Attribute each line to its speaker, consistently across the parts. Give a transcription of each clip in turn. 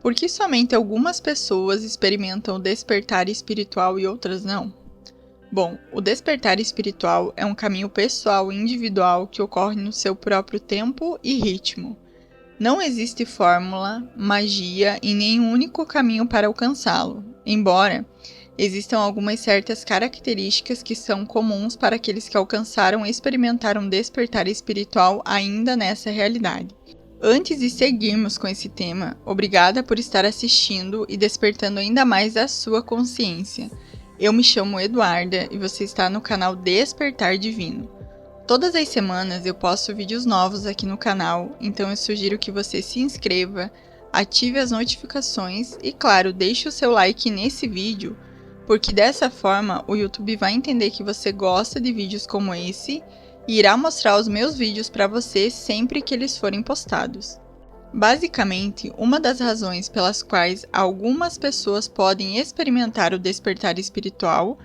Speaker 1: Por que somente algumas pessoas experimentam o despertar espiritual e outras não? Bom, o despertar espiritual é um caminho pessoal e individual que ocorre no seu próprio tempo e ritmo. Não existe fórmula, magia e nenhum único caminho para alcançá-lo, embora existam algumas certas características que são comuns para aqueles que alcançaram e experimentaram um despertar espiritual ainda nessa realidade. Antes de seguirmos com esse tema, obrigada por estar assistindo e despertando ainda mais a sua consciência. Eu me chamo Eduarda e você está no canal Despertar Divino. Todas as semanas eu posto vídeos novos aqui no canal, então eu sugiro que você se inscreva, ative as notificações e, claro, deixe o seu like nesse vídeo, porque dessa forma o YouTube vai entender que você gosta de vídeos como esse e irá mostrar os meus vídeos para você sempre que eles forem postados. Basicamente, uma das razões pelas quais algumas pessoas podem experimentar o despertar espiritual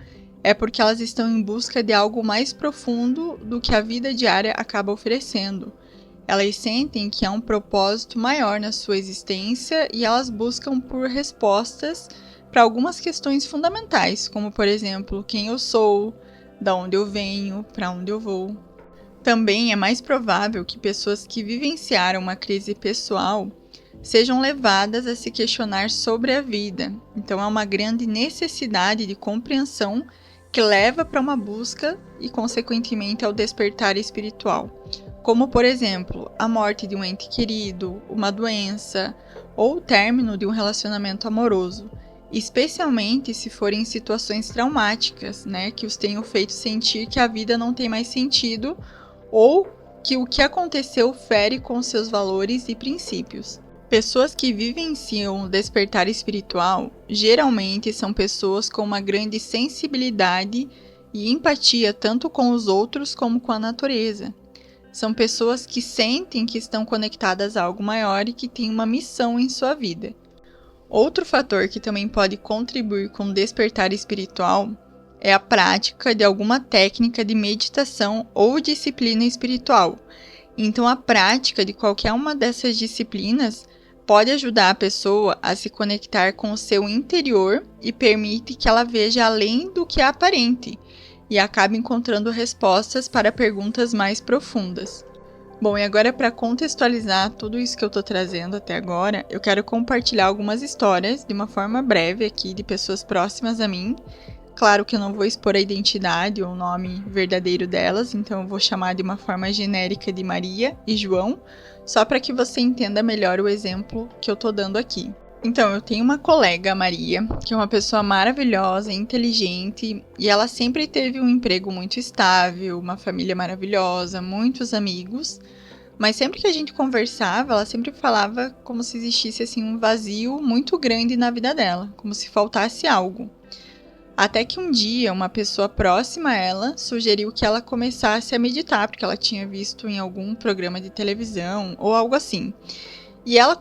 Speaker 1: é porque elas estão em busca de algo mais profundo do que a vida diária acaba oferecendo. Elas sentem que há um propósito maior na sua existência e elas buscam por respostas para algumas questões fundamentais, como por exemplo, quem eu sou, de onde eu venho, para onde eu vou. Também é mais provável que pessoas que vivenciaram uma crise pessoal sejam levadas a se questionar sobre a vida. Então é uma grande necessidade de compreensão que leva para uma busca e, consequentemente, ao despertar espiritual. Como, por exemplo, a morte de um ente querido, uma doença ou o término de um relacionamento amoroso, especialmente se forem situações traumáticas, que os tenham feito sentir que a vida não tem mais sentido ou que o que aconteceu fere com seus valores e princípios. Pessoas que vivenciam o despertar espiritual geralmente são pessoas com uma grande sensibilidade e empatia tanto com os outros como com a natureza. São pessoas que sentem que estão conectadas a algo maior e que têm uma missão em sua vida. Outro fator que também pode contribuir com o despertar espiritual é a prática de alguma técnica de meditação ou disciplina espiritual. Então, a prática de qualquer uma dessas disciplinas pode ajudar a pessoa a se conectar com o seu interior e permite que ela veja além do que é aparente e acabe encontrando respostas para perguntas mais profundas. Bom, e agora para contextualizar tudo isso que eu estou trazendo até agora, eu quero compartilhar algumas histórias de uma forma breve aqui de pessoas próximas a mim. Claro que eu não vou expor a identidade ou o nome verdadeiro delas, então eu vou chamar de uma forma genérica de Maria e João, só para que você entenda melhor o exemplo que eu tô dando aqui. Então, eu tenho uma colega, a Maria, que é uma pessoa maravilhosa, inteligente, e ela sempre teve um emprego muito estável, uma família maravilhosa, muitos amigos, mas sempre que a gente conversava, ela sempre falava como se existisse assim um vazio muito grande na vida dela, como se faltasse algo. Até que um dia, uma pessoa próxima a ela sugeriu que ela começasse a meditar, porque ela tinha visto em algum programa de televisão ou algo assim. E a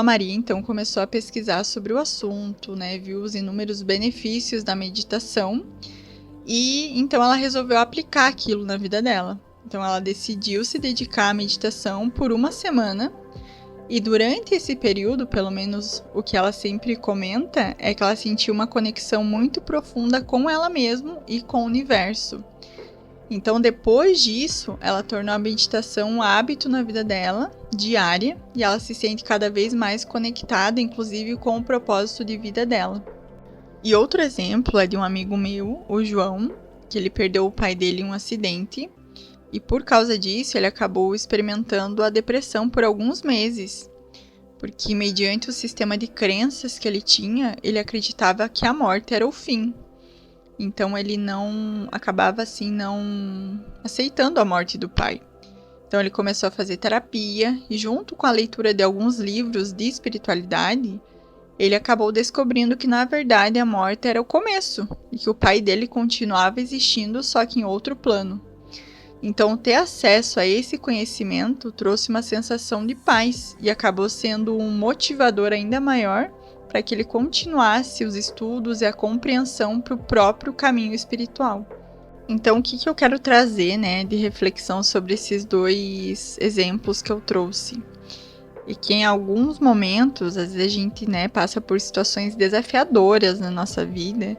Speaker 1: Maria, então, começou a pesquisar sobre o assunto, viu os inúmeros benefícios da meditação e então ela resolveu aplicar aquilo na vida dela. Então ela decidiu se dedicar à meditação por uma semana. E durante esse período, pelo menos o que ela sempre comenta, é que ela sentiu uma conexão muito profunda com ela mesma e com o universo. Então, depois disso, ela tornou a meditação um hábito na vida dela, diária, e ela se sente cada vez mais conectada, inclusive com o propósito de vida dela. E outro exemplo é de um amigo meu, o João, que ele perdeu o pai dele em um acidente. E por causa disso, ele acabou experimentando a depressão por alguns meses, porque mediante o sistema de crenças que ele tinha, ele acreditava que a morte era o fim. Então ele acabava assim não aceitando a morte do pai. Então ele começou a fazer terapia e junto com a leitura de alguns livros de espiritualidade, ele acabou descobrindo que na verdade a morte era o começo e que o pai dele continuava existindo, só que em outro plano. Então, ter acesso a esse conhecimento trouxe uma sensação de paz e acabou sendo um motivador ainda maior para que ele continuasse os estudos e a compreensão para o próprio caminho espiritual. Então, o que eu quero trazer, de reflexão sobre esses dois exemplos que eu trouxe? E que em alguns momentos, às vezes a gente, passa por situações desafiadoras na nossa vida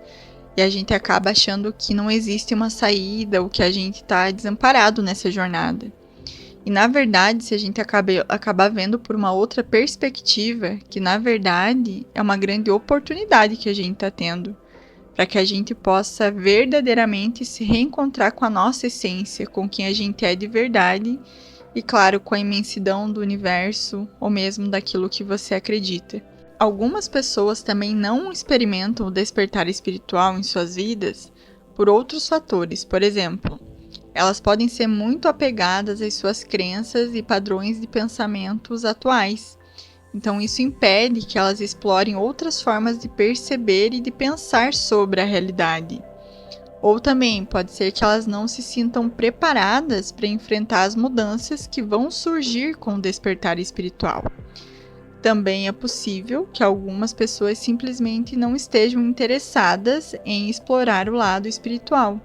Speaker 1: e a gente acaba achando que não existe uma saída ou que a gente está desamparado nessa jornada. E na verdade, se a gente acabar vendo por uma outra perspectiva, que na verdade é uma grande oportunidade que a gente está tendo, para que a gente possa verdadeiramente se reencontrar com a nossa essência, com quem a gente é de verdade, e claro, com a imensidão do universo, ou mesmo daquilo que você acredita. Algumas pessoas também não experimentam o despertar espiritual em suas vidas por outros fatores. Por exemplo, elas podem ser muito apegadas às suas crenças e padrões de pensamentos atuais. Então, isso impede que elas explorem outras formas de perceber e de pensar sobre a realidade. Ou também pode ser que elas não se sintam preparadas para enfrentar as mudanças que vão surgir com o despertar espiritual. Também é possível que algumas pessoas simplesmente não estejam interessadas em explorar o lado espiritual.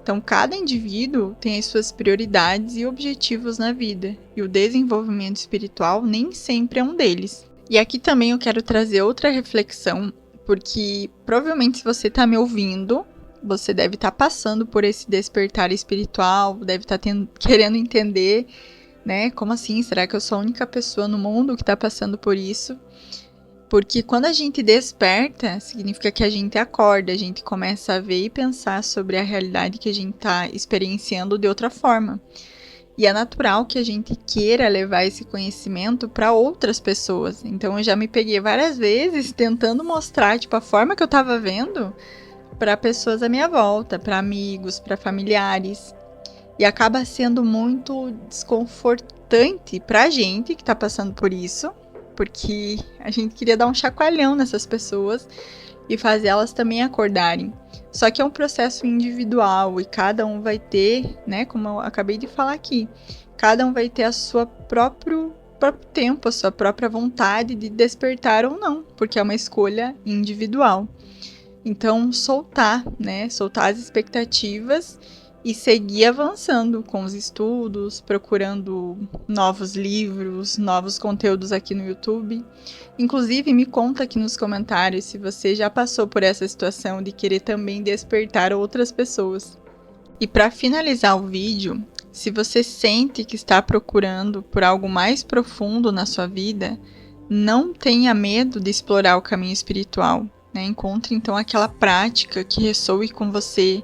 Speaker 1: Então, cada indivíduo tem as suas prioridades e objetivos na vida, e o desenvolvimento espiritual nem sempre é um deles. E aqui também eu quero trazer outra reflexão, porque provavelmente se você está me ouvindo, você deve estar passando por esse despertar espiritual, deve estar querendo entender, como assim? Será que eu sou a única pessoa no mundo que está passando por isso? Porque quando a gente desperta, significa que a gente acorda, a gente começa a ver e pensar sobre a realidade que a gente está experienciando de outra forma. E é natural que a gente queira levar esse conhecimento para outras pessoas. Então eu já me peguei várias vezes tentando mostrar a forma que eu estava vendo para pessoas à minha volta, para amigos, para familiares. E acaba sendo muito desconfortante para a gente que está passando por isso, porque a gente queria dar um chacoalhão nessas pessoas e fazer elas também acordarem. Só que é um processo individual e cada um vai ter, como eu acabei de falar aqui, cada um vai ter a sua próprio tempo, a sua própria vontade de despertar ou não, porque é uma escolha individual. Então, soltar as expectativas e seguir avançando com os estudos, procurando novos livros, novos conteúdos aqui no YouTube. Inclusive, me conta aqui nos comentários se você já passou por essa situação de querer também despertar outras pessoas. E para finalizar o vídeo, se você sente que está procurando por algo mais profundo na sua vida, não tenha medo de explorar o caminho espiritual. Encontre então aquela prática que ressoe com você,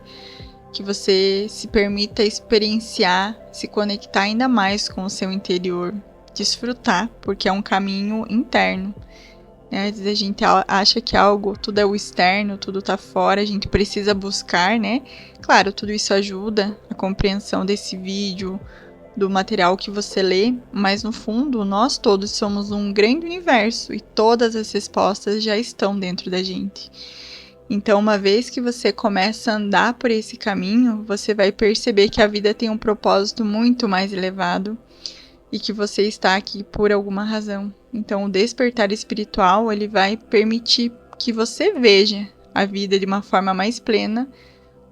Speaker 1: que você se permita experienciar, se conectar ainda mais com o seu interior, desfrutar, porque é um caminho interno. Às vezes a gente acha que tudo é o externo, tudo está fora, a gente precisa buscar, Claro, tudo isso ajuda a compreensão desse vídeo, do material que você lê, mas no fundo, nós todos somos um grande universo e todas as respostas já estão dentro da gente. Então, uma vez que você começa a andar por esse caminho, você vai perceber que a vida tem um propósito muito mais elevado e que você está aqui por alguma razão. Então, o despertar espiritual, ele vai permitir que você veja a vida de uma forma mais plena,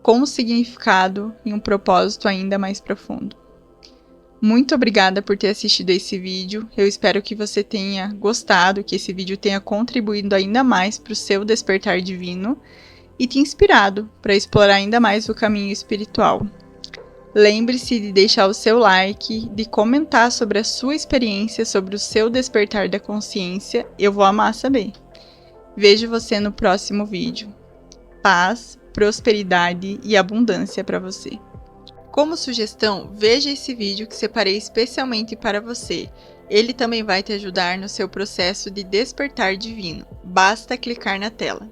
Speaker 1: com um significado e um propósito ainda mais profundo. Muito obrigada por ter assistido esse vídeo. Eu espero que você tenha gostado, que esse vídeo tenha contribuído ainda mais para o seu despertar divino e te inspirado para explorar ainda mais o caminho espiritual. Lembre-se de deixar o seu like, de comentar sobre a sua experiência, sobre o seu despertar da consciência. Eu vou amar saber. Vejo você no próximo vídeo. Paz, prosperidade e abundância para você. Como sugestão, veja esse vídeo que separei especialmente para você. Ele também vai te ajudar no seu processo de despertar divino. Basta clicar na tela.